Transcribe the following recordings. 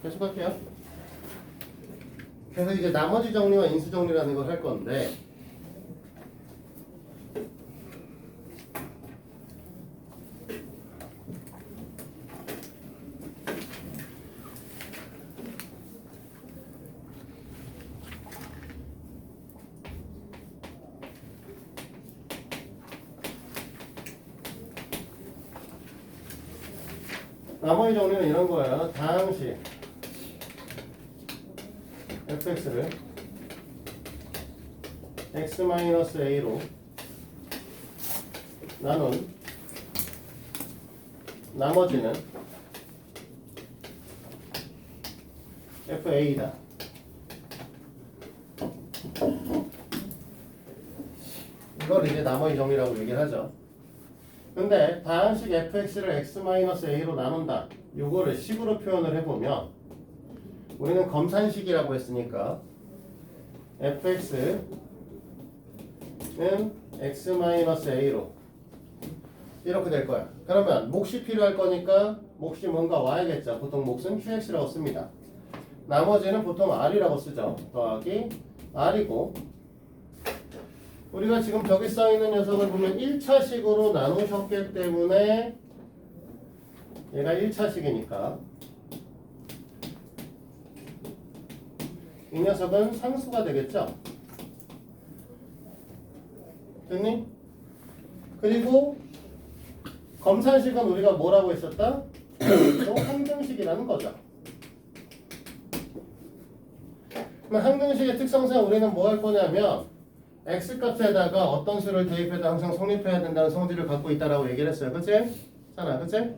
계속할게요. 그래서 이제 나머지 정리와 인수 정리라는 걸 할 건데 나머지 정리는 이런 거야. 다항식 fx를 x-a로 나눈 나머지는 fa다. 이걸 이제 나머지 정리라고 얘기를 하죠. 근데 다항식 fx를 x-a로 나눈다. 요거를 식으로 표현을 해보면 우리는 검산식이라고 했으니까 fx는 x-a로 이렇게 될 거야. 그러면 몫이 필요할 거니까 몫이 뭔가 와야겠죠. 보통 몫은 qx라고 씁니다. 나머지는 보통 r이라고 쓰죠. 더하기 r이고 우리가 지금 저기 써있는 녀석을 보면 1차식으로 나누셨기 때문에 얘가 1차식이니까 이 녀석은 상수가 되겠죠? 됐니? 그리고 검산식은 우리가 뭐라고 했었다? 또 항등식이라는 거죠. 그럼 항등식의 특성상 우리는 뭐 할 거냐면 x값에다가 어떤 수를 대입해도 항상 성립해야 된다는 성질을 갖고 있다라고 얘기를 했어요. 그치?잖아, 그치?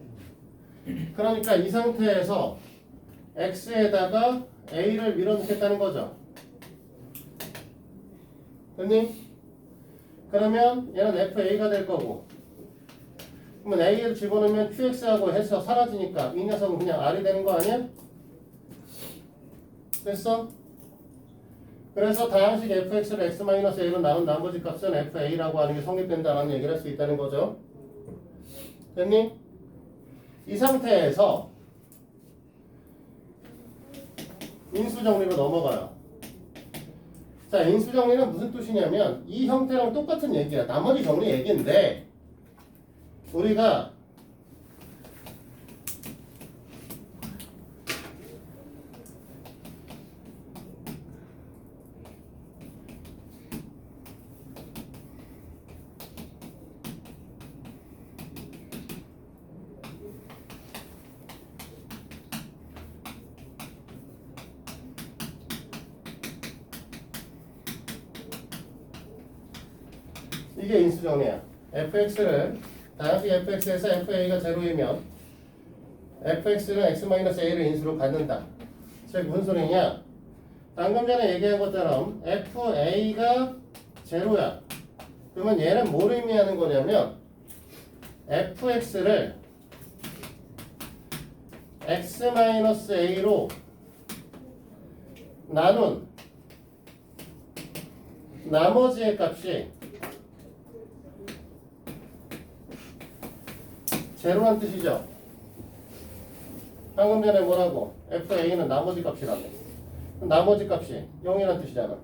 그러니까 이 상태에서 x에다가 a를 밀어넣겠다는 거죠. 됐니? 그러면 얘는 fa가 될 거고 그러면 a를 집어넣으면 qx하고 해서 사라지니까 이 녀석은 그냥 r이 되는 거 아니야? 됐어? 그래서 다항식 fx를 x-a로 나눈 나머지 값은 fa라고 하는 게 성립된다는 얘기를 할 수 있다는 거죠. 됐니? 이 상태에서 인수정리로 넘어가요. 자, 인수정리는 무슨 뜻이냐면 이 형태랑 똑같은 얘기야. 나머지 정리 얘기인데 우리가 이게 인수정리야. fx를 다항식 fx에서 fa가 제로이면 fx는 x-a를 인수로 갖는다. 즉 무슨 소리냐? 방금 전에 얘기한 것처럼 fa가 제로야. 그러면 얘는 뭘 의미하는 거냐면 fx를 x-a로 나눈 나머지의 값이 제로란 뜻이죠. 방금 전에 뭐라고? fa는 나머지 값이라고. 나머지 값이 0이란 뜻이잖아.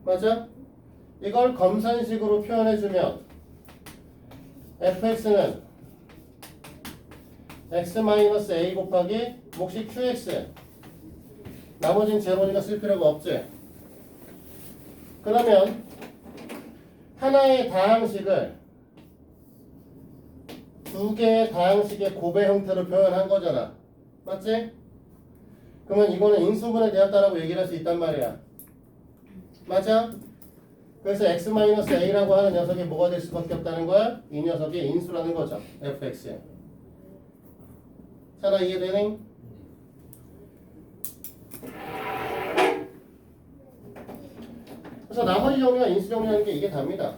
맞아? 이걸 검산식으로 표현해주면 fx는 x-a 곱하기 몫이 qx 나머지는 제로니까 쓸 필요가 없지. 그러면 하나의 다항식을 두 개의 다항식의 곱의 형태로 표현한 거잖아. 맞지? 그러면 이거는 인수분해 되었다라고 얘기를 할 수 있단 말이야. 맞아? 그래서 x-a라고 하는 녀석이 뭐가 될 수밖에 없다는 거야? 이 녀석이 인수라는 거죠. fx에. 하나 이해되니? 그래서 나머지 정리와 인수 정리하는 게 이게 답니다.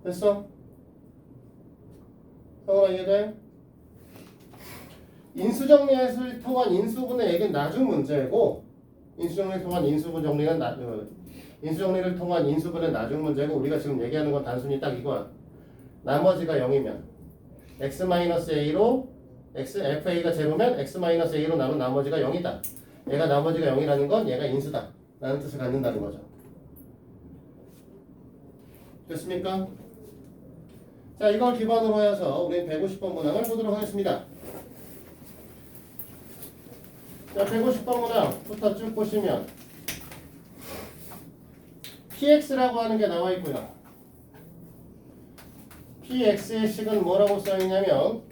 됐어? 성원아 이해돼? 인수정리를 통한 인수분의 얘기는 나중 문제고 인수정리를 통한 인수분 정리는 인수정리를 통한 인수분의 나중 문제고 우리가 지금 얘기하는 건 단순히 딱 이거야. 나머지가 0이면 x-a로 fa가 제로면 x-a로 나눈 나머지가 0이다. 얘가 나머지가 0이라는 건 얘가 인수다 라는 뜻을 갖는다는 거죠. 됐습니까? 자, 이걸 기반으로 해서 우리 150번 문항을 보도록 하겠습니다. 자, 150번 문항부터 쭉 보시면 px라고 하는 게 나와 있고요. px의 식은 뭐라고 써있냐면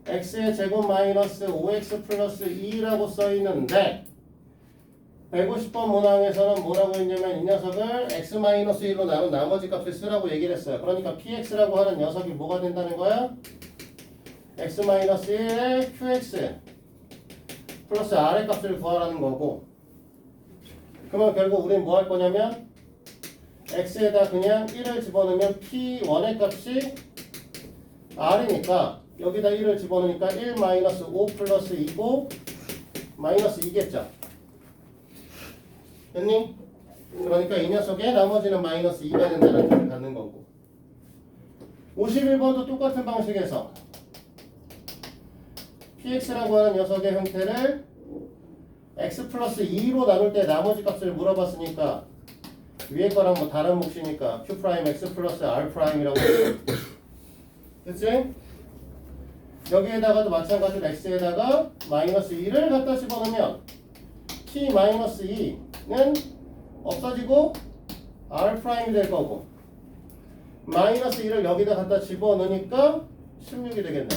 x의 제곱 마이너스 5x 플러스 2라고 써있는데 150번 문항에서는 뭐라고 했냐면 이 녀석을 x-1로 나눈 나머지 값을 쓰라고 얘기를 했어요. 그러니까 px라고 하는 녀석이 뭐가 된다는 거야? x-1의 qx 플러스 r의 값을 구하라는 거고, 그러면 결국 우리는 뭐 할 거냐면 x에다 그냥 1을 집어넣으면 p1의 값이 r이니까 여기다 1을 집어넣으니까 1 마이너스 5 플러스 2고 마이너스 2겠죠. 됐니? 그러니까 이 녀석의 나머지는 마이너스 2가 된다는 뜻을 갖는 거고, 51번도 똑같은 방식에서 px라고 하는 녀석의 형태를 x 플러스 2로 나눌 때 나머지 값을 물어봤으니까 위에 거랑 뭐 다른 몫이니까 q 프라임 x 플러스 r 프라임이라고 됐지? 여기에다가도 마찬가지로 x에다가 마이너스 2를 갖다 집어넣으면 p 마이너스 2는 없어지고 r 프라임이 될 거고, 마이너스 2를 여기다 갖다 집어넣으니까 16이 되겠네.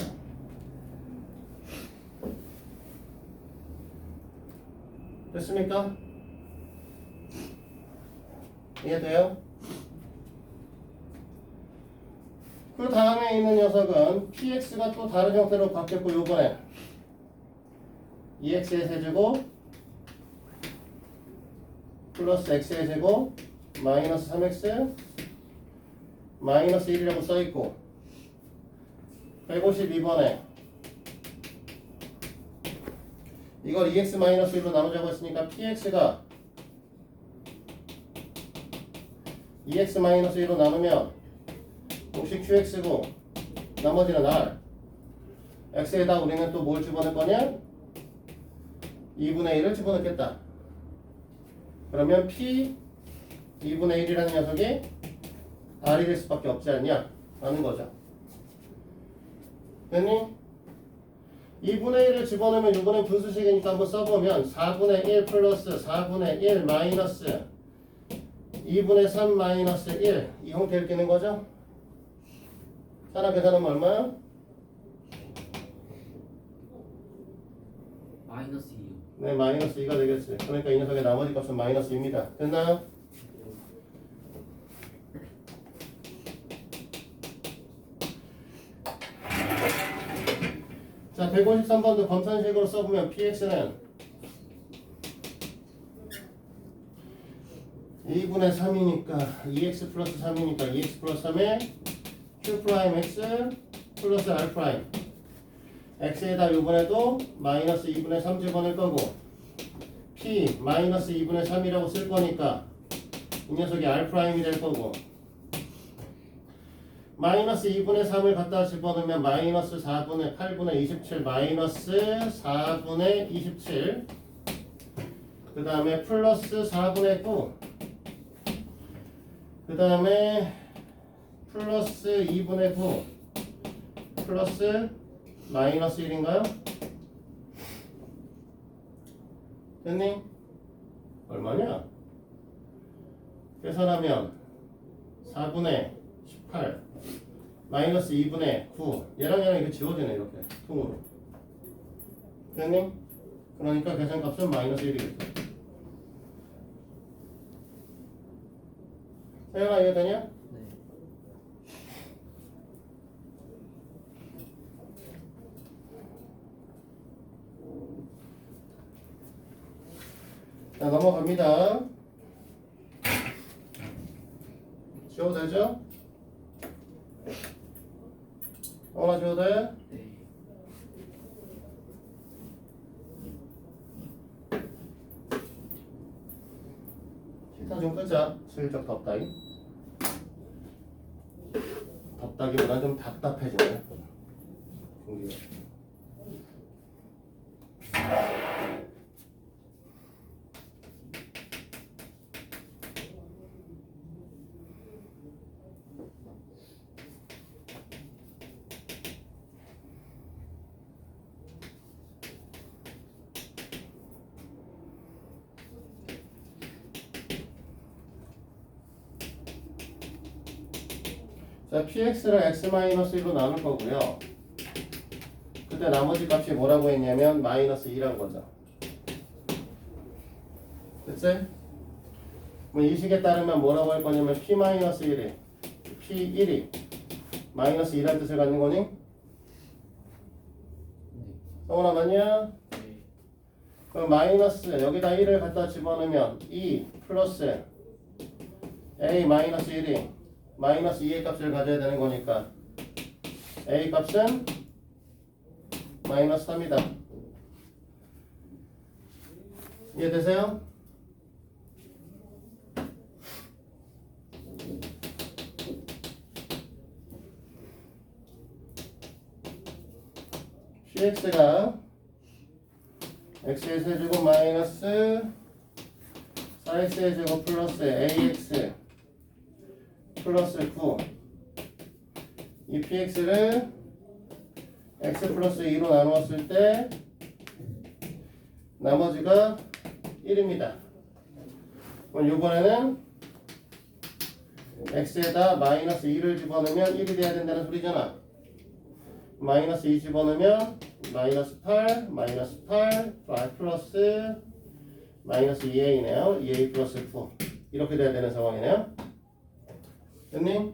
됐습니까? 이해돼요? 그 다음에 있는 녀석은 px가 또 다른 형태로 바뀌었고, 요번에 2x의 세제곱 플러스 x의 제곱 마이너스 3x 마이너스 1이라고 써있고, 152번에 이걸 2x-1로 나누자고 했으니까 px가 2x-1로 나누면 몫이 qx고 나머지는 r. x에다 우리는 또 뭘 집어넣을 거냐? 2분의 1을 집어넣겠다. 그러면 p 2분의 1이라는 녀석이 r이 될 수밖에 없지 않냐? 라는 거죠. 됐니? 2분의 1을 집어넣으면 이번엔 분수식이니까 한번 써보면 4분의 1 플러스 4분의 1 마이너스 2분의 3 마이너스 1 이 형태를 띄는 거죠. 하나 계산하면 얼마야? 마이너스 2요. 네, 마이너스 2가 되겠지. 그러니까 이 녀석의 나머지 값은 마이너스 2입니다. 됐나요? 자, 153번도 검산식으로 써보면 px는 2분의 3이니까 2x 플러스 3이니까 2x 플러스 3에 q 프라임 x 플러스 r 프라임 x에다 이번에도 마이너스 2분의 3 집어넣을 거고, p 마이너스 2분의 3이라고 쓸 거니까 이 녀석이 r 프라임이 될 거고, 마이너스 2분의 3을 갖다 집어넣으면 마이너스 4분의 8분의 27 마이너스 4분의 27 그 다음에 플러스 4분의 9 그 다음에 플러스 2분의 9 플러스 마이너스 1인가요? 됐니? 얼마냐? 계산하면 4분의 18 마이너스 2분의 9 얘랑 이거 지워지네 이렇게 통으로. 됐니? 그러니까 계산값은 마이너스 1이겠죠. 세연아 이해되냐? 네. 자, 넘어갑니다. 지워도 되죠? 하나 지워도 돼? 네. 기타 좀 끄자. 슬쩍 덥다기. 덥다기보다 좀 답답해지네. 공기가. 자, px를 x-1로 나눌 거고요. 그때 나머지 값이 뭐라고 했냐면 마이너스 2라는 거죠. 됐지? 뭐 이 식에 따르면 뭐라고 할 거냐면 p-1이 p1이 마이너스 2라는 뜻을 갖는 거니? 성훈아 맞냐? 그럼 마이너스 여기다 1을 갖다 집어넣으면 2 플러스 a 마이너스 1이 마이너스 2의 값을 가져야 되는 거니까 a 값은 마이너스 3이다. 이해되세요? px가 x의 세제곱 마이너스 4x의 제곱 플러스 ax 플러스 9 이 px를 x 플러스 2로 나누었을 때 나머지가 1입니다. 그럼 이번에는 x에다 마이너스 2를 집어넣으면 1이 돼야 된다는 소리잖아. 마이너스 2 집어넣으면 마이너스 8, 마이너스 8, 5 플러스 마이너스 2a네요. 2a 플러스 9 이렇게 돼야 되는 상황이네요. 됐니?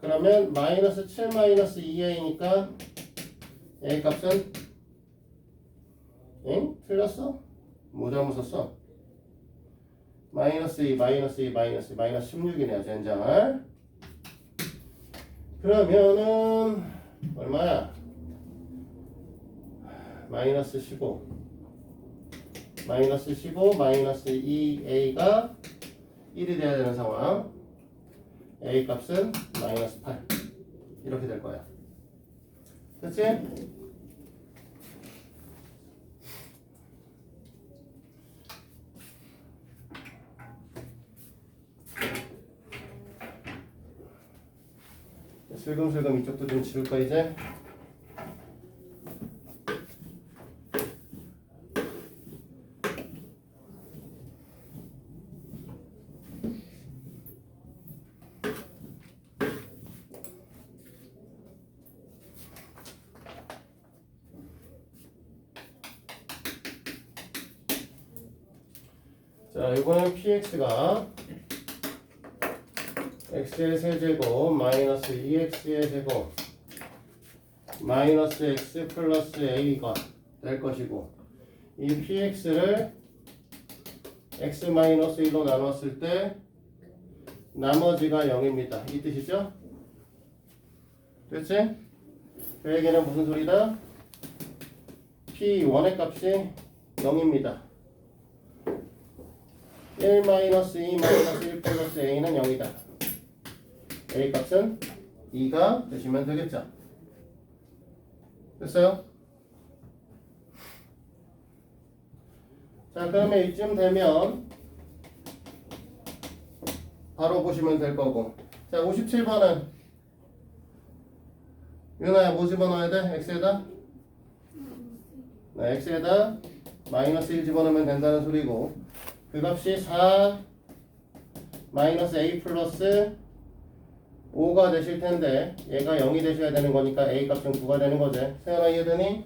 그러면 마이너스 7 마이너스 2a니까 a 값은 응? 틀렸어? 뭐 잘못 썼어? 마이너스 2 마이너스 2 마이너스 2 마이너스 16이네요. 젠장을. 그러면은 얼마야? 마이너스 15 마이너스 15 마이너스 2a가 1이 돼야 되는 상황. a 값은 마이너스 8 이렇게 될 거야. 그치? 슬금슬금 이쪽도 좀 지울까 이제? 자, 이거는 px가 x의 세제곱 마이너스 2x의 제곱 마이너스 x 플러스 a가 될 것이고 이 px를 x 마이너스 1로 나눴을 때 나머지가 0입니다. 이 뜻이죠? 그렇지? 그 얘기는 무슨 소리다? p1의 값이 0입니다. 1 마이너스 2 마이너스 1 플러스 a는 0이다. a 값은 2가 되시면 되겠죠. 됐어요? 자, 그러면 이쯤 되면 바로 보시면 될 거고. 자, 57번은 윤아야 뭐 집어넣어야 돼? x에다? 네, x에다 마이너스 1 집어넣으면 된다는 소리고 그 값이 4 마이너스 a 플러스 5가 되실 텐데 얘가 0이 되셔야 되는 거니까 a 값은 9가 되는 거지. 세연아 이해되니?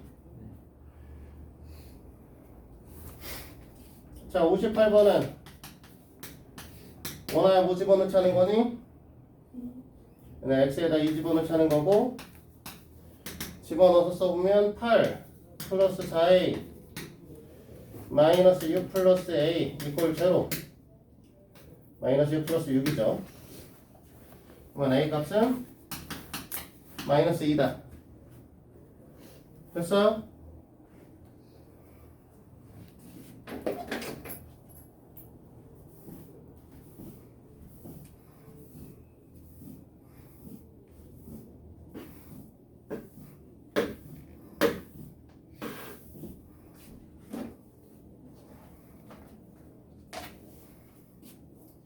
자, 58번은 원하야 뭐 집어넣자는 거니? 네, x에다 2 집어넣자는 거고 집어넣어서 써보면 8 플러스 4a 마이너스 6 플러스 a 이꼴 제로 마이너스 6 플러스 6이죠. 그러면 a 값은 마이너스 2다. 됐어?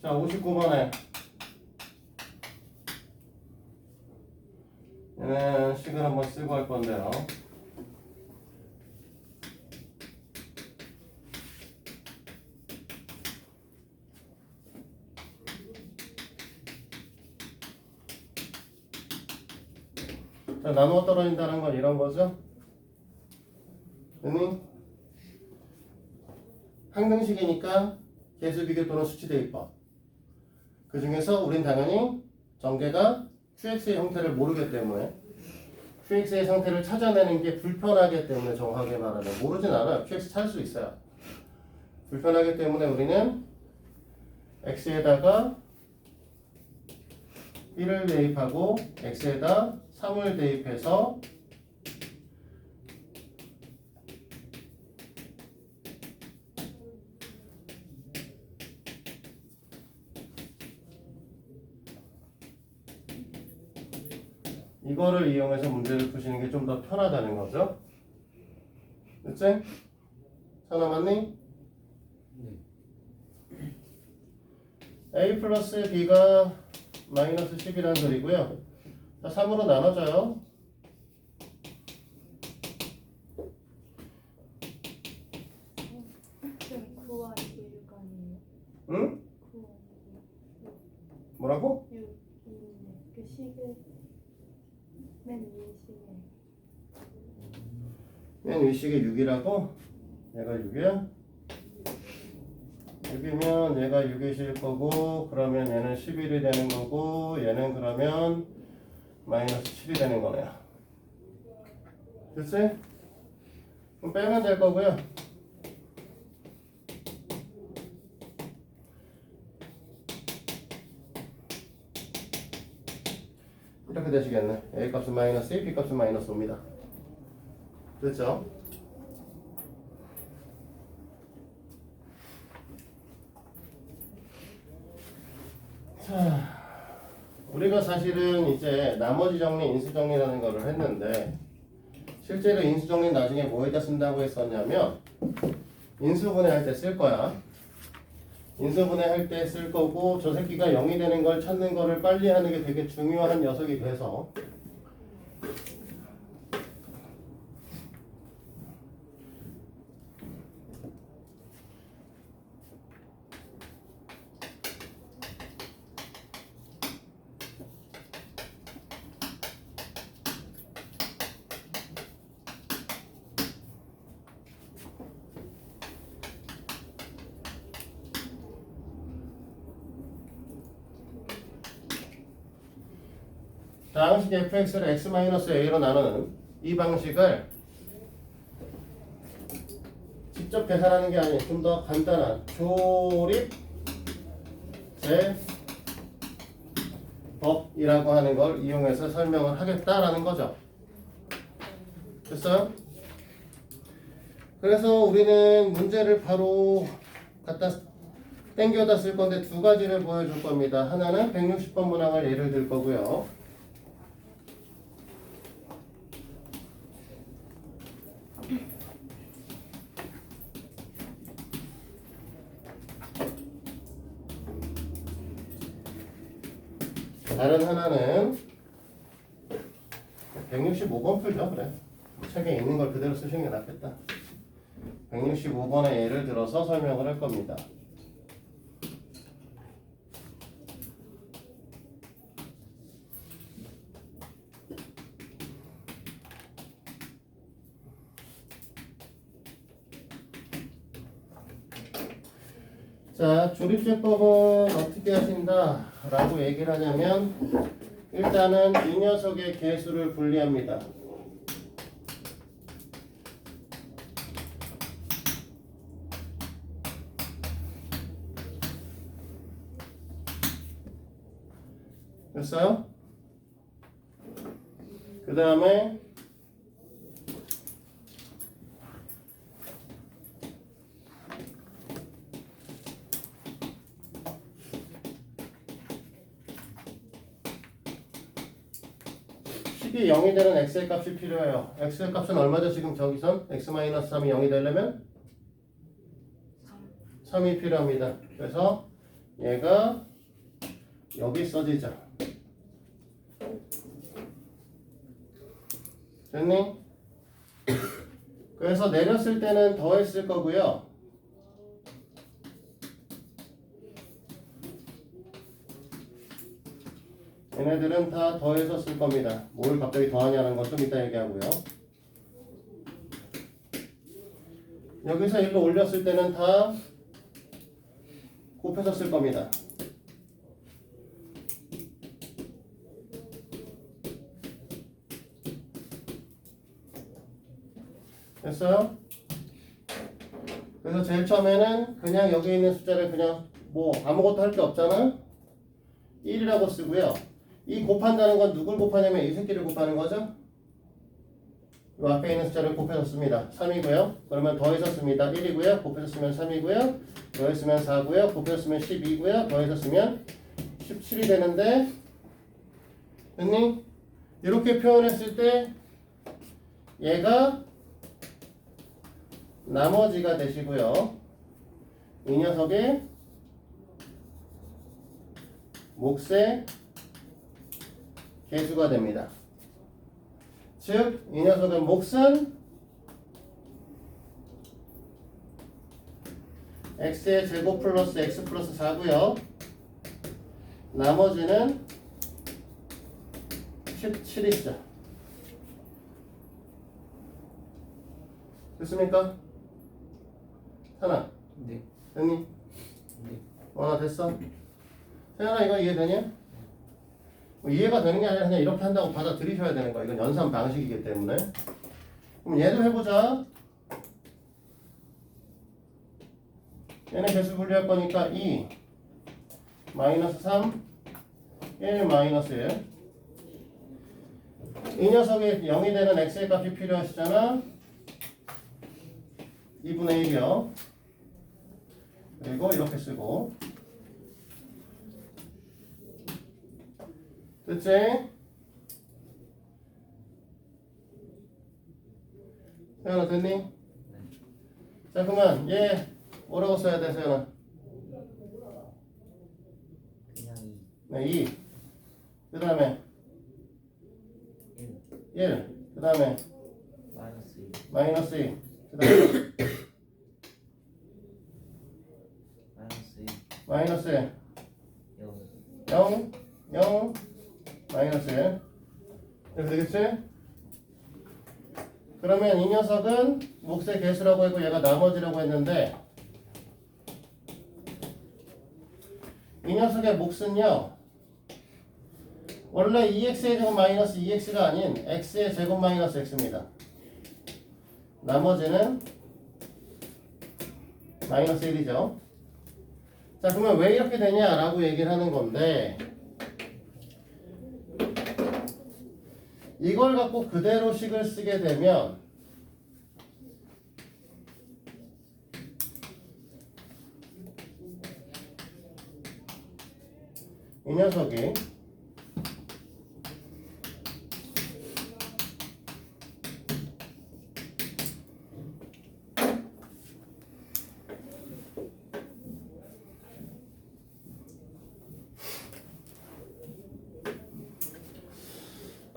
자, 59번에 얘는 식을 한번 쓰고 할 건데요. 자, 나누어 떨어진다는 건 이런 거죠. 응? 항등식이니까 계수 비교 또는 수치 대입법. 그 중에서 우린 당연히 전개가 QX의 형태를 모르기 때문에 QX의 상태를 찾아내는 게 불편하기 때문에 정확하게 말하면 모르진 않아요. QX 찾을 수 있어요. 불편하기 때문에 우리는 X에다가 1을 대입하고 X에다 3을 대입해서 이거를 이용해서 문제를 푸시는 게 좀 더 편하다는 거죠. 됐지? 하나 맞니? A 플러스 B가 마이너스 10이라는 소리고요. 자, 3으로 나눠져요. 지금 9와 6 아니에요? 응? 9와 뭐라고? 6, 2인데 그 식을 맨 위에 식에 맨 위식이 6이라고? 얘가 6이야? 6이면 얘가 6이실 거고, 그러면 얘는 11이 되는 거고, 얘는 그러면 마이너스 7이 되는 거네요. 됐지? 그럼 빼면 될 거고요. 이렇게 되시겠네. A 값은 마이너스 1, B 값은 마이너스 5입니다. 됐죠? 자, 우리가 사실은 이제 나머지 정리, 인수 정리라는 거를 했는데 실제로 인수 정리는 나중에 뭐에다 쓴다고 했었냐면 인수분해 할 때 쓸 거야. 인수분해 할 때 쓸 거고 저 새끼가 0이 되는 걸 찾는 거를 빨리 하는 게 되게 중요한 녀석이 돼서 자, 항식 fx를 x-a로 나누는 이 방식을 직접 계산하는 게 아니고 좀 더 간단한 조립 제법이라고 하는 걸 이용해서 설명을 하겠다라는 거죠. 됐어요? 그래서 우리는 문제를 바로 갖다 땡겨다 쓸 건데 두 가지를 보여줄 겁니다. 하나는 160번 문항을 예를 들 거고요. 다른 하나는 165번 풀죠. 그래. 책에 있는 걸 그대로 쓰시는 게 낫겠다. 165번의 예를 들어서 설명을 할 겁니다. 자, 조립제법은 어떻게 하신다 라고 얘기를 하냐면 일단은 이 녀석의 개수를 분리합니다. 됐어요? 그 다음에 식이 0이 되는 x의 값이 필요해요. x의 값은 얼마죠? 지금 저기선 x-3이 0이 되려면 3이 필요합니다. 그래서 얘가 여기 써지죠. 됐니? 그래서 내렸을 때는 더했을 거고요. 얘네들은 다 더해서 쓸 겁니다. 뭘 갑자기 더하냐는 건 좀 이따 얘기하고요. 여기서 일로 올렸을 때는 다 곱해서 쓸 겁니다. 됐어요? 그래서 제일 처음에는 그냥 여기 있는 숫자를 그냥 뭐 아무것도 할 게 없잖아? 1이라고 쓰고요. 이 곱한다는 건 누굴 곱하냐면 이 새끼를 곱하는 거죠? 이 앞에 있는 숫자를 곱해서 씁니다. 3이고요. 그러면 더해서 씁니다. 1이고요. 곱해서 쓰면 3이고요. 더해서 쓰면 4고요. 곱해서 쓰면 10이고요. 더해서 쓰면 17이 되는데 됐니? 이렇게 표현했을 때 얘가 나머지가 되시고요. 이 녀석의 몫의 개수가 됩니다. 즉, 이 녀석의 몫은 x의 제곱 플러스 x 플러스 4고요. 나머지는 17이죠. 됐습니까? 하나. 네. 됐니? 네. 됐어? 세연아 이거 이해되냐? 뭐 이해가 되는 게 아니라 그냥 이렇게 한다고 받아들이셔야 되는 거야. 이건 연산 방식이기 때문에. 그럼 얘도 해보자. 얘는 개수 분리할 거니까 2 마이너스 3 1 마이너스 1. 이 녀석이 0이 되는 x의 값이 필요하시잖아. 2분의 1이요. 그리고 이렇게 쓰고 됐지? 세연아 됐니? 자 그러면 얘 뭐라고 써야 돼 세연아? 그냥 네 2. 그 다음에 1 1. 그 다음에 마이너스 2 마이너스 2. 그 다음에 마이너스 2 마이너스 1. 0 0 0 마이너스 1. 이렇게 되겠지? 그러면 이 녀석은 몫의 개수라고 했고 얘가 나머지라고 했는데 이 녀석의 몫은요 원래 2x의 제곱 마이너스 2x가 아닌 x의 제곱 마이너스 x입니다. 나머지는 마이너스 1이죠. 자 그러면 왜 이렇게 되냐라고 얘기를 하는 건데 이걸 갖고 그대로 식을 쓰게 되면 이 녀석이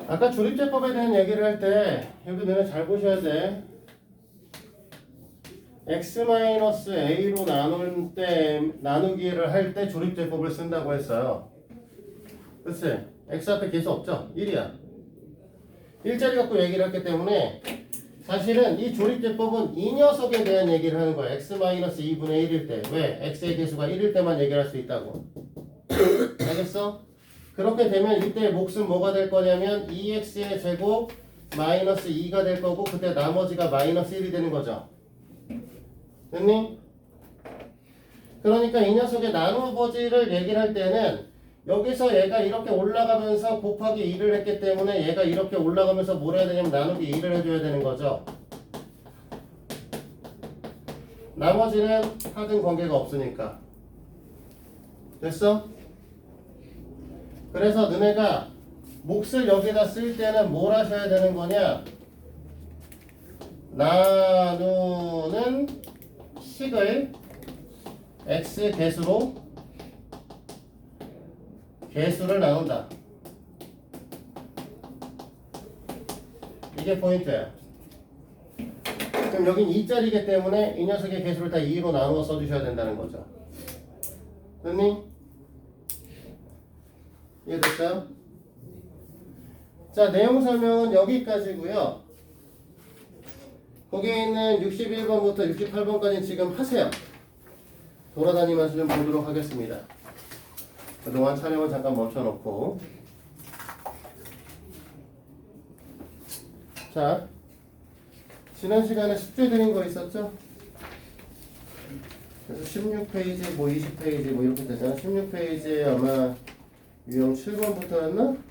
아까 조립제법에 대한 얘기를 할 때 여기 너네 잘 보셔야 돼. x-a로 나눌 때 나누기를 할 때 조립제법을 쓴다고 했어요. 그치? x 앞에 개수 없죠? 1이야. 일자리 갖고 얘기를 했기 때문에 사실은 이 조립제법은 이 녀석에 대한 얘기를 하는 거야. x-2분의 1일 때. 왜? x의 개수가 1일 때만 얘기를 할 수 있다고. 알겠어? 그렇게 되면 이때 몫은 뭐가 될 거냐면 2x의 제곱 마이너스 2가 될 거고 그때 나머지가 마이너스 1이 되는 거죠. 됐니? 그러니까 이 녀석의 나누어지를 얘기를 할 때는 여기서 얘가 이렇게 올라가면서 곱하기 2를 했기 때문에 얘가 이렇게 올라가면서 뭘 해야 되냐면 나누기 2를 해줘야 되는 거죠. 나머지는 하등 관계가 없으니까. 됐어? 그래서 너네가 몫을 여기다 쓸 때는 뭘 하셔야 되는 거냐? 나누는 식을 x 개수로 개수를 나눈다. 이게 포인트야. 그럼 여긴 2짜리기 때문에 이 녀석의 개수를 다 2로 나누어 써주셔야 된다는 거죠. 됐니? 이해됐어요? 자, 내용 설명은 여기까지고요. 거기에 있는 61번부터 68번까지 지금 하세요. 돌아다니면서 좀 보도록 하겠습니다. 그동안 촬영을 잠깐 멈춰놓고. 자, 지난 시간에 숙제 드린 거 있었죠? 그래서 16페이지, 뭐 20페이지 뭐 이렇게 되잖아. 16페이지에 아마 유형 7번부터였나?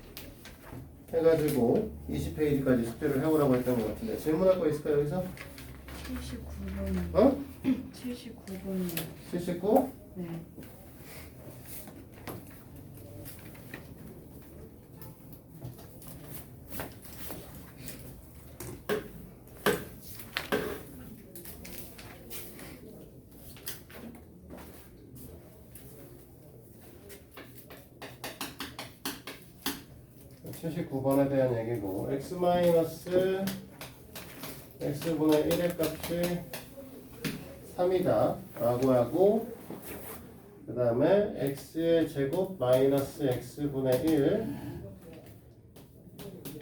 해가지고 20페이지까지 숙제를 해오라고 했던 것 같은데 질문할 거 있을까요 여기서? 79번이요. 어? 79번이요. 79? 네. 네, 79번에 대한 얘기고 x-x분의 1의 값이 3이다 라고 하고 그 다음에 x의 제곱 마이너스 x분의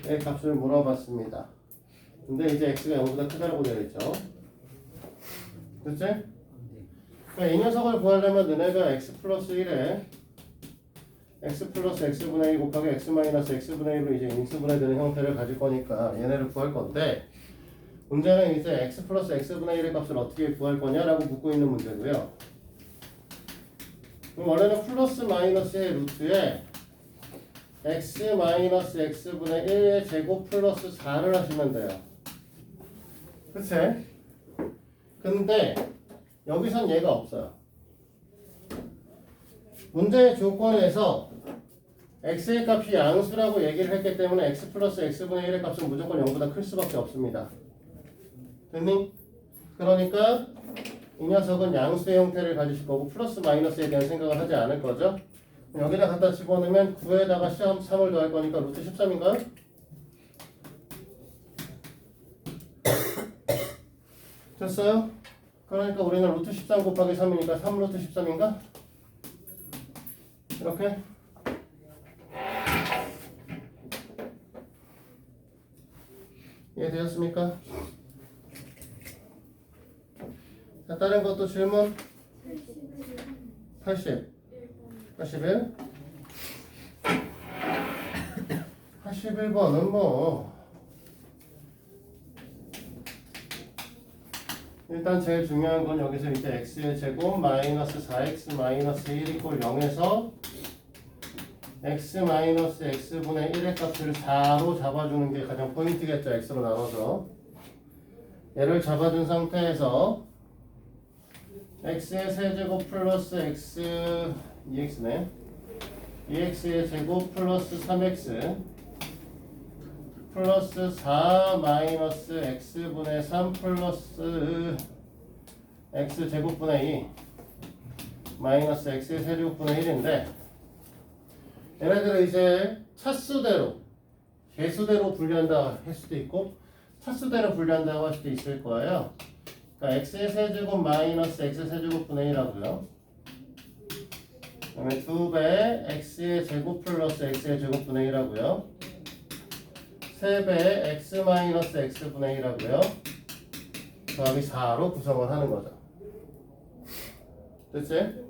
1의 값을 물어봤습니다. 근데 이제 x가 0보다 크다라고 되어 있죠. 그치? 그러니까 이 녀석을 구하려면 너네가 x 플러스 1에 x 플러스 x분의 1 곱하기 x 마이너스 x분의 1로 이제 인수분해되는 형태를 가질 거니까 얘네를 구할 건데 문제는 이제 x 플러스 x분의 1의 값을 어떻게 구할 거냐라고 묻고 있는 문제고요. 그럼 원래는 플러스 마이너스의 루트에 x 마이너스 x분의 1의 제곱 플러스 4를 하시면 돼요. 그치? 근데 여기선 얘가 없어요. 문제의 조건에서 x의 값이 양수라고 얘기를 했기 때문에 x 플러스 x분의 1의 값은 무조건 0보다 클 수밖에 없습니다. 됐니? 그러니까 이 녀석은 양수의 형태를 가지실 거고 플러스 마이너스에 대한 생각을 하지 않을 거죠. 여기다 갖다 집어넣으면 9에다가 3을 더할 거니까 루트 13인가요? 됐어요? 그러니까 우리는 루트 13 곱하기 3이니까 3루트 13인가? 이렇게? 이해되셨습니까? 자, 다른 것도 질문? 80 81 81번은 뭐 일단 제일 중요한 건 여기서 이제 x의 제곱 마이너스 4x 마이너스 1 이꼴 0에서 x 마이너스 x분의 1의 값을 4로 잡아주는 게 가장 포인트겠죠. x로 나눠서 얘를 잡아준 상태에서 x의 세제곱 플러스 x 2x네 2x의 제곱 플러스 3x 플러스 4 마이너스 x분의 3 플러스 x 제곱분의 2 마이너스 x의 세제곱분의 1인데 얘네들을 이제 차수대로 개수대로 분류한다 할 수도 있고 차수대로 분류한다고 할 수도 있을 거예요. 그러니까 x의 세제곱 마이너스 x의 세제곱분의 1하고요. 그 다음에 2배 x의 제곱 플러스 x의 제곱분의 1하고요. 3배 x 마이너스 x분의 1하고요. 더하기 4로 구성을 하는 거죠. 됐지?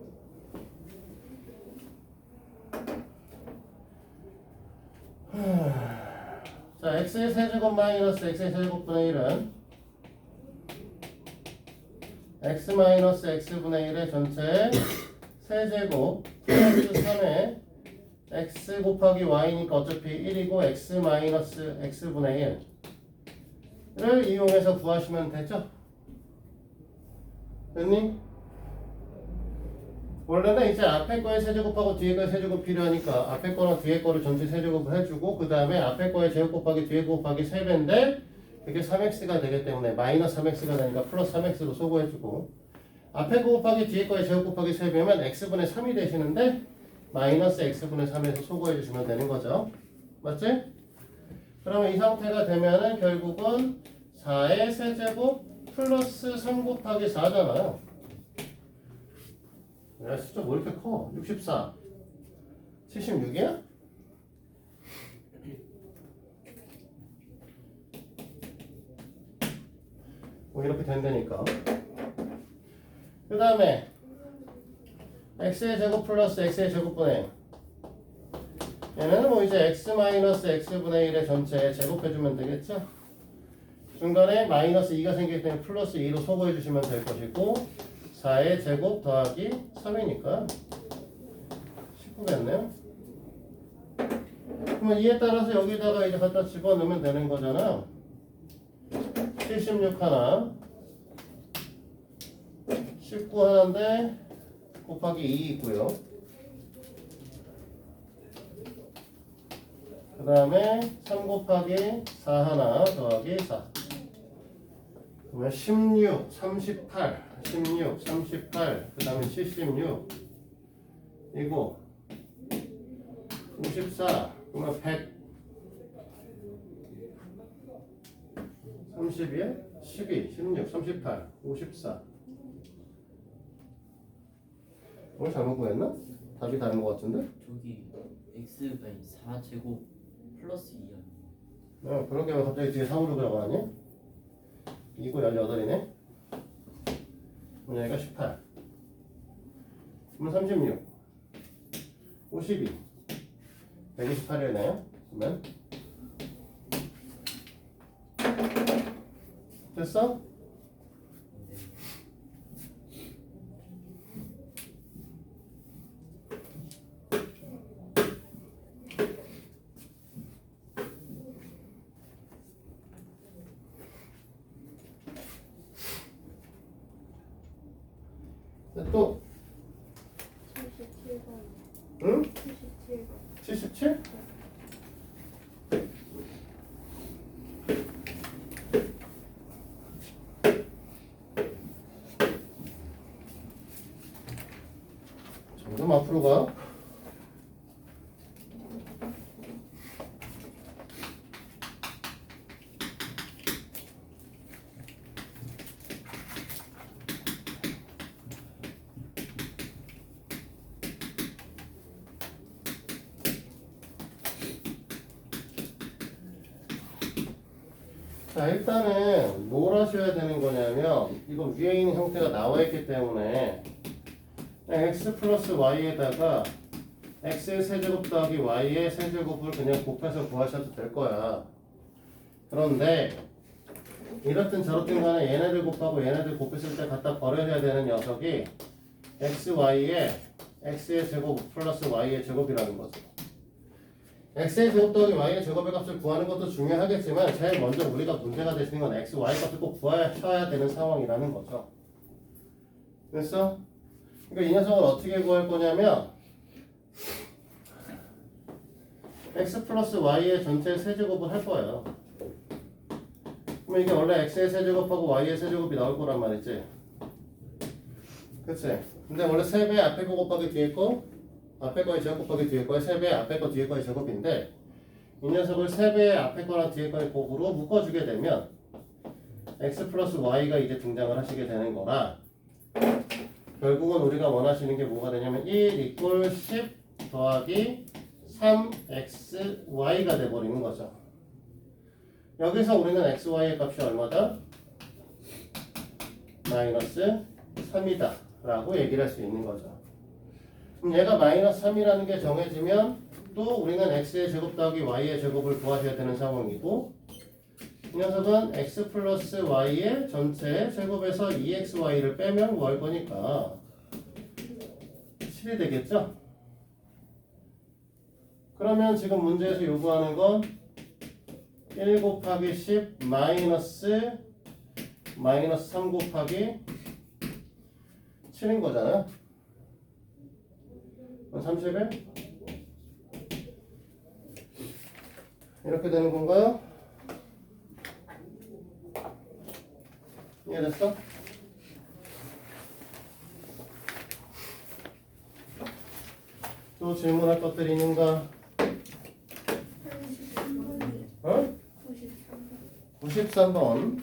자, x의 세제곱 마이너스 x의 세제곱분의 1은 x 마이너스 x분의 1의 전체 세제곱 플러스 3의 x 곱하기 y니까 어차피 1이고 x 마이너스 x분의 1을 이용해서 구하시면 되죠? 됐니? 원래는 이제 앞에 거에 세제곱하고 뒤에 거에 세제곱 필요하니까 앞에 거랑 뒤에 거를 전체 세제곱을 해주고 그 다음에 앞에 거에 제곱 곱하기 뒤에 곱하기 3배인데 그게 3x가 되기 때문에 마이너스 3x가 되니까 플러스 3x로 소거해주고 앞에 거 곱하기 뒤에 거에 제곱 곱하기 3배면 x분의 3이 되시는데 마이너스 x분의 3에서 소거해 주시면 되는 거죠. 맞지? 그러면 이 상태가 되면은 결국은 4의 세제곱 플러스 3 곱하기 4잖아요. 야, 숫자 뭐 이렇게 커? 64. 76이야? 뭐 이렇게 된다니까. 그 다음에 x의 제곱 플러스 x의 제곱분의 얘는 뭐 이제 x 마이너스 x분의 1의 전체 제곱해주면 되겠죠? 중간에 마이너스 2가 생기기 때문에 플러스 2로 소거해주시면 될 것이고 4의 제곱 더하기 3이니까 19겠네요. 그러면 이에 따라서 여기다가 이제 갖다 집어넣으면 되는 거잖아. 76 하나 19 하나인데 곱하기 2 있고요. 그 다음에 3 곱하기 4 하나 더하기 4 그러면 16, 38 16, 38 그 다음에 76 이거 54 그러면 100 32에 12, 16, 38 54 오늘 잘못 구했나? 답이 다른 것 같은데? 저기 x가 4제곱 플러스 2 아니에요? 그러게 왜 갑자기 뒤에 4으로 들어가니? 2고 18이네? 그럼 여기가 18 그러면 36 52 128이네요. 그러면 됐어? 네. 또 77번. 응? 77번. 77? 점점 앞으로 가. 자, 일단은 뭘 하셔야 되는 거냐면 이거 위에 있는 형태가 나와 있기 때문에 x 플러스 y에다가 x의 세제곱 더하기 y의 세제곱을 그냥 곱해서 구하셔도 될 거야. 그런데 이렇든 저렇든 간에 얘네들 곱하고 얘네들 곱했을 때 갖다 버려야 되는 녀석이 x, y의 x의 제곱 플러스 y의 제곱이라는 거죠. x의 제곱 더하기 y의 제곱의 값을 구하는 것도 중요하겠지만 제일 먼저 우리가 문제가 되시는 건 x, y 값을 꼭 구하셔야 되는 상황이라는 거죠. 됐어? 그러니까 이 녀석을 어떻게 구할 거냐면 x 플러스 y의 전체 세제곱을 할 거예요. 그럼 이게 원래 x의 세제곱하고 y의 세제곱이 나올 거란 말이지. 그치? 근데 원래 3배 앞에 거 곱하기 뒤에 거 앞에 거의 제곱 곱하기 뒤에 거의 3배 앞에 거 뒤에 거의 제곱인데 이 녀석을 3배의 앞에 거랑 뒤에 거의 곱으로 묶어주게 되면 x 플러스 y가 이제 등장을 하시게 되는 거라 결국은 우리가 원하시는 게 뭐가 되냐면 1 이꼴 10 더하기 3xy가 돼버리는 거죠. 여기서 우리는 xy의 값이 얼마다? 마이너스 3이다 라고 얘기를 할 수 있는 거죠. 그럼 얘가 마이너스 3이라는 게 정해지면 또 우리는 x의 제곱 더하기 y의 제곱을 구하셔야 되는 상황이고 이 녀석은 x 플러스 y의 전체 제곱에서 2xy를 빼면 구할 거니까 7이 되겠죠? 그러면 지금 문제에서 요구하는 건 1 곱하기 10 마이너스 3 곱하기 7인 거잖아. 그럼 30에 이렇게 되는 건가요? 이해됐어? 또 질문할 것들이 있는가? 93번이요. 어? 93번. 93번.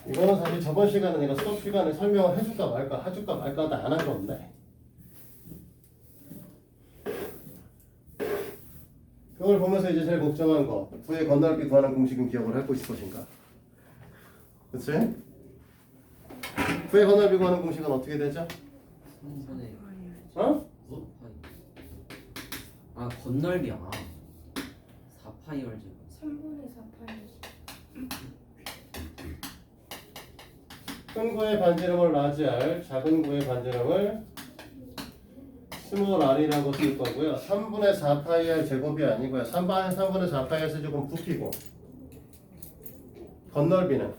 이거는 사실 저번 시간에 내가 수업 시간에 설명을 해줄까 말까 하다 안 한 건데. 그걸 보면서 이제 제일 걱정한 거. 부의 건널비 구하는 공식은 기억을 하고 있을 것인가. 그치? 부의 건널비 구하는 공식은 어떻게 되죠? 3분의 어? 4파이. 아 건널비 4파이 월 제곱. 3분의 4파이. 큰 구의 반지름을 라지 R, 작은 구의 반지름을 스몰 r이라고 쓸 거고요. 3분의 4파이 r 제곱이 아니고요. 3분의 4파이 r 세제곱은 부피고 건널비는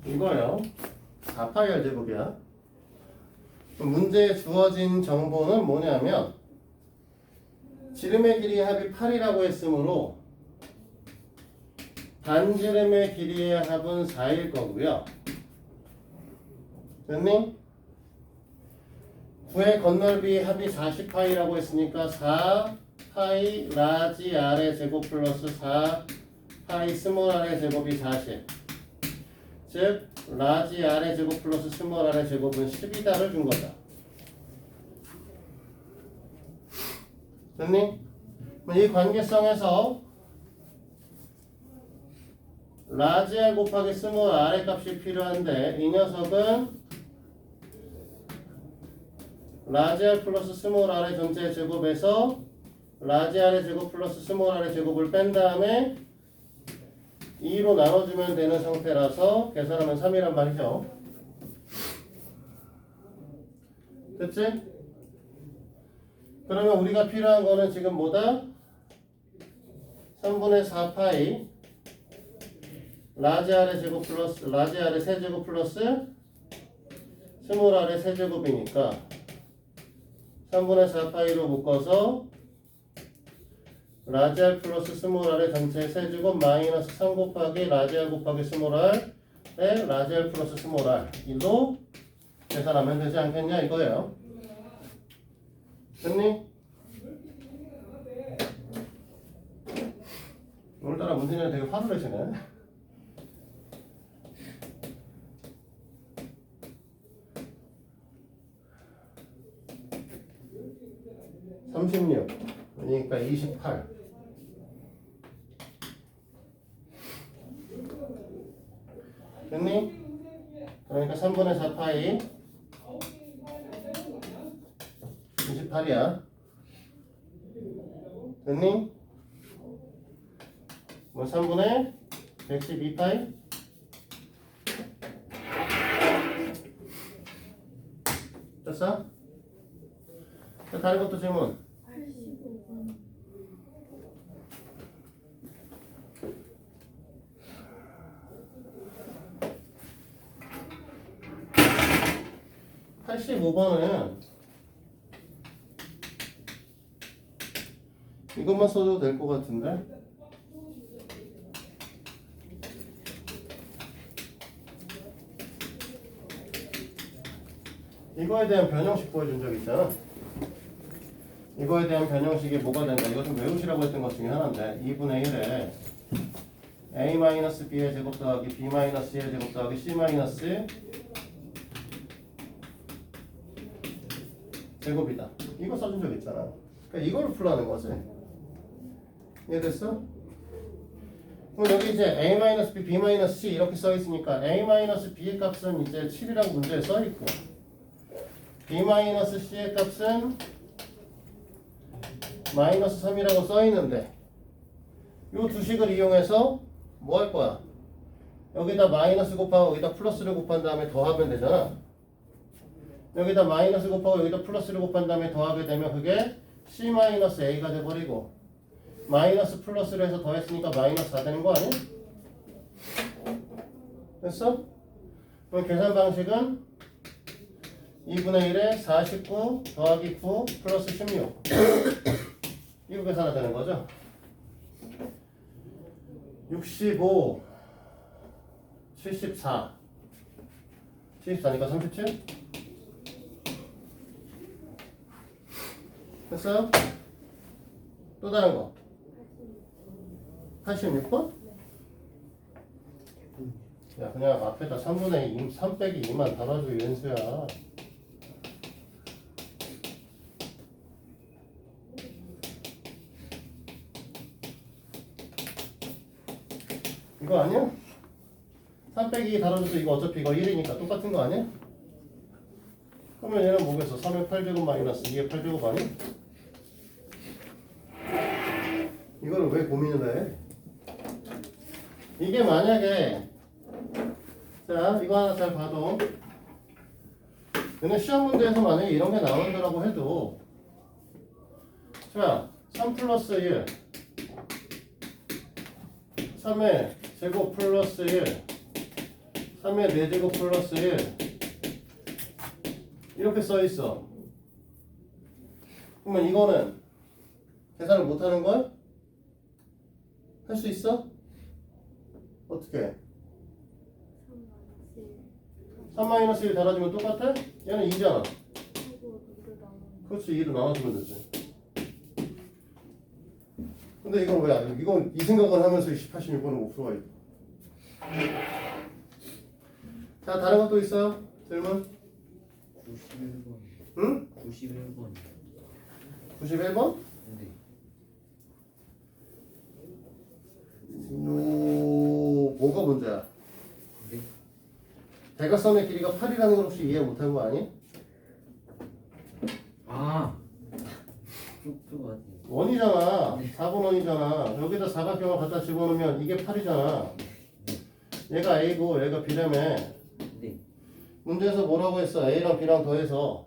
이거요. 4파이 r 제곱이야. 문제에 주어진 정보는 뭐냐면 지름의 길이의 합이 8이라고 했으므로 반지름의 길이의 합은 4일 거고요. 됐니? 구의 건널비 합이 40파이라고 했으니까 4파이 라지 r의 제곱 플러스 4파이 스몰 r의 제곱이 40. 즉 라지 r의 제곱 플러스 스몰 r의 제곱은 12다를 준 거다. 됐니? 이 관계성에서 라지 r 곱하기 스몰 r의 값이 필요한데 이 녀석은 라지 r 플러스 스몰 r의 전체 제곱에서 라지 r의 제곱 플러스 스몰 r의 제곱을 뺀 다음에 2로 나눠주면 되는 상태라서 계산하면 3이란 말이죠. 됐지? 그러면 우리가 필요한 거는 지금 뭐다? 3분의 4파이 라지 r의 제곱 플러스 라지 r의 세제곱 플러스 스몰 r의 세제곱이니까 3분의 4파이로 묶어서 라지 r 플러스 스몰 r의 전체 세제곱 마이너스 3 곱하기 라지 r 곱하기 스몰 r의 라지 r 플러스 스몰 r 이로 계산하면 되지 않겠냐 이거예요. 됐니? 오늘따라 문진이가 되게 화를 내시네. (36) 그러니까 28. 됐니? 그러니까 3분의 4파이 28이야. 됐니? 뭐 3분의 112파이 됐어? 자, 다른 것도 질문. 85번. 85번은 이것만 써도 될 것 같은데? 이거에 대한 변형식 보여준 적 있잖아. 이거에 대한 변형식이 뭐가 된다. 이거 좀 외우시라고 했던 것 중에 하나인데 2분의 1에 a-b의 제곱 더하기 b-의 제곱 더하기 c- 제곱이다. 이거 써준 적 있잖아. 그러니까 이걸 풀라는 거지. 이해됐어? 그럼 여기 이제 a-b, b-c 이렇게 써 있으니까 a-b의 값은 이제 7이라고 문제에 써 있고 b-c의 값은 마이너스 3이라고 써 있는데 이 두 식을 이용해서 뭐 할 거야? 여기다 마이너스 곱하고 여기다 플러스를 곱한 다음에 더하면 되잖아. 여기다 마이너스 곱하고 여기다 플러스를 곱한 다음에 더하게 되면 그게 c-a가 돼버리고 마이너스 플러스를 해서 더했으니까 마이너스 4 되는 거 아니야? 됐어? 그럼 계산 방식은 2분의 1에 49 더하기 9 플러스 16 이거 계산해야 되는 거죠? 65 74 74니까 37 됐어요? 또 다른 거 86번? 야 그냥 앞에다 3분의 2, 3 빼기 2만 달아줘 윤수야. 이거 아니야? 3 빼기 2 달아줘도 이거 어차피 이거 1이니까 똑같은 거 아니야? 그러면 얘는 뭐겠어? 3의 8제곱 마이너스 2의 8제곱 아니? 이거를 왜 고민을 해? 이게 만약에 자 이거 하나 잘 봐도 얘는 시험 문제에서 만약에 이런 게 나온다라고 해도 자 3 플러스 1 3의 제곱 플러스 1 3의 4제곱 플러스 1 이렇게 써있어. 그러면 이거는 계산을 못하는 거야? 할 수 있어? 어떻게? 3-1 달아주면 똑같아? 얘는 2잖아. 그렇지 2로 나눠주면 되지. 근데 이건 왜 이건 이 생각을 하면서 86번을 못 풀어가 있어. 자 다른 것도 있어요? 질문? 91번. 응? 91번. 91번? 네. 뭐가 문제야? 네. 대각선의 길이가 8이라는 걸 혹시 이해 못한 거 아니? 아. 그거 같아요. 원이잖아. 4번 원이잖아. 여기다 사각형을 갖다 집어넣으면 이게 8이잖아. 얘가 A고 얘가 B라며. 네. 문제에서 뭐라고 했어? A랑 B랑 더해서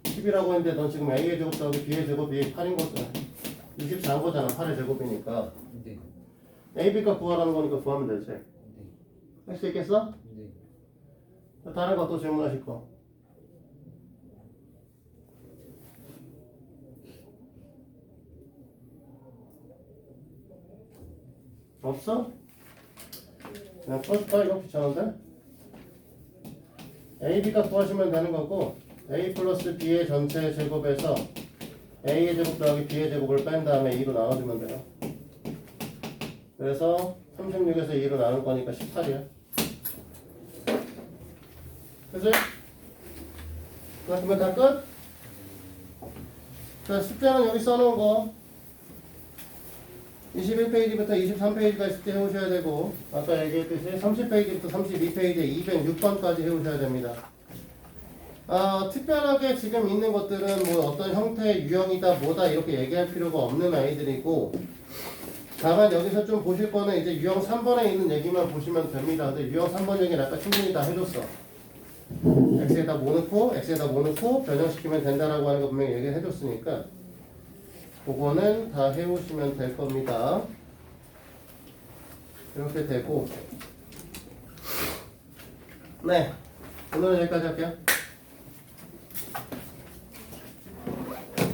10이라고 했는데 넌 지금 A의 제곱 더하기 B의 제곱이 8인 거잖아. 64인 거잖아. 8의 제곱이니까. 네. A, B값 구하라는 거니까 구하면 되지. 네. 할 수 있겠어? 네. 다른 거 또 질문하실 거. 없어? 그냥 풀어줄까? 이거 귀찮은데? A, B값 구하시면 되는 거고 A 플러스 B의 전체 제곱에서 A의 제곱 더하기 B의 제곱을 뺀 다음에 2로 나눠주면 돼요. 그래서 36에서 2로 나눌 거니까 18이야. 그치? 그러면 다 끝? 자, 숙제는 여기 써놓은 거 21페이지부터 23페이지까지 숙제 해오셔야 되고 아까 얘기했듯이 30페이지부터 32페이지 206번까지 해오셔야 됩니다. 특별하게 지금 있는 것들은 뭐 어떤 형태의 유형이다 뭐다 이렇게 얘기할 필요가 없는 아이들이고 다만 여기서 좀 보실 거는 이제 유형 3번에 있는 얘기만 보시면 됩니다. 근데 유형 3번 얘기는 아까 충분히 다 해줬어. x에다 뭐 넣고 변형시키면 된다라고 하는 거 분명히 얘기를 해줬으니까 그거는 다 해오시면 될 겁니다. 이렇게 되고 네 오늘은 여기까지 할게요.